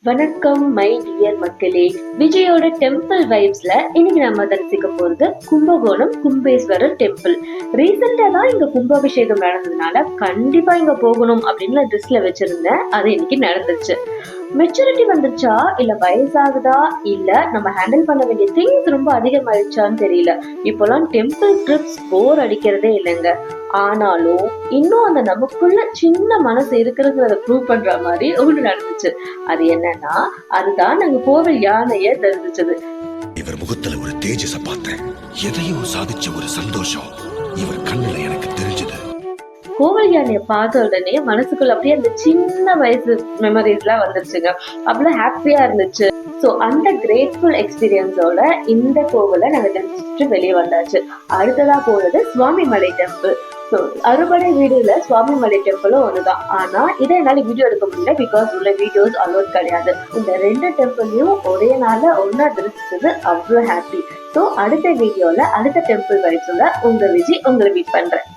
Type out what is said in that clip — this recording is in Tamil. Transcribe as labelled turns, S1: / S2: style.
S1: வணக்கம் மை டியர் மக்களே. விஜயோட டெம்பிள் வைப்ஸ்ல இன்னைக்கு நம்ம தரிசிக்க போறது கும்பகோணம் கும்பேஸ்வரர் டெம்பிள். ரீசெண்டா தான் இங்க கும்பாபிஷேகம் நடந்ததுனால கண்டிப்பா இங்க போகணும் அப்படின்னு லிஸ்ட்ல வச்சிருந்தேன். அது இன்னைக்கு நடந்துச்சு. மெச்சூரிட்டி வந்துச்சா இல்ல வயசாகுதா இல்ல நம்ம ஹேண்டில் பண்ண வேண்டிய திங்ஸ் ரொம்ப அதிகமாயிடுச்சான்னு தெரியல. இப்போலாம் டெம்பிள் ட்ரிப்ஸ் போர் அடிக்கிறதே இல்லைங்க. ஆனாலும் இன்னும் அந்த நமக்குள்ள சின்ன மனசு இருக்கிறத ப்ரூவ் பண்ற மாதிரி ஒண்ணு நடந்துச்சு. அது என்னன்னா, அதுதான் நாங்க கோவில் யானைய தரிசிச்சது.
S2: இவர் முகத்துல ஒரு தேஜஸ பார்த்தேன். எதையும் சாதிச்ச ஒரு சந்தோஷம் இவர் கண்ணுல எனக்கு தெரிஞ்சது.
S1: கோவில் யானைய பார்த்த உடனே மனசுக்குள்ள அப்படியே அந்த சின்ன வயசு மெமரிஸ் எல்லாம் வந்துருச்சுங்க. அவ்வளவு ஹாப்பியா இருந்துச்சு. சோ அந்த கிரேட்ஃபுல் எக்ஸ்பீரியன்ஸோட இந்த கோவில நாங்க தெரிஞ்சுட்டு வெளியே வந்தாச்சு. அடுத்ததா போனது சுவாமிமலை டெம்பிள். ஸோ அறுபடை வீடுல சுவாமிமலை டெம்பிளும் ஒண்ணுதான். ஆனா இதை என்னால வீடியோ எடுக்க முடியல, பிகாஸ் உள்ள வீடியோஸ் அலோட் கிடையாது. இந்த ரெண்டு டெம்பிளையும் ஒரே நாள்ல ஒன்னா தரிசிச்சது அவ்வளவு ஹாப்பி. ஸோ அடுத்த வீடியோல அடுத்த டெம்பிள் வைஸோட உங்க விஜய் உங்களை மீட் பண்றேன்.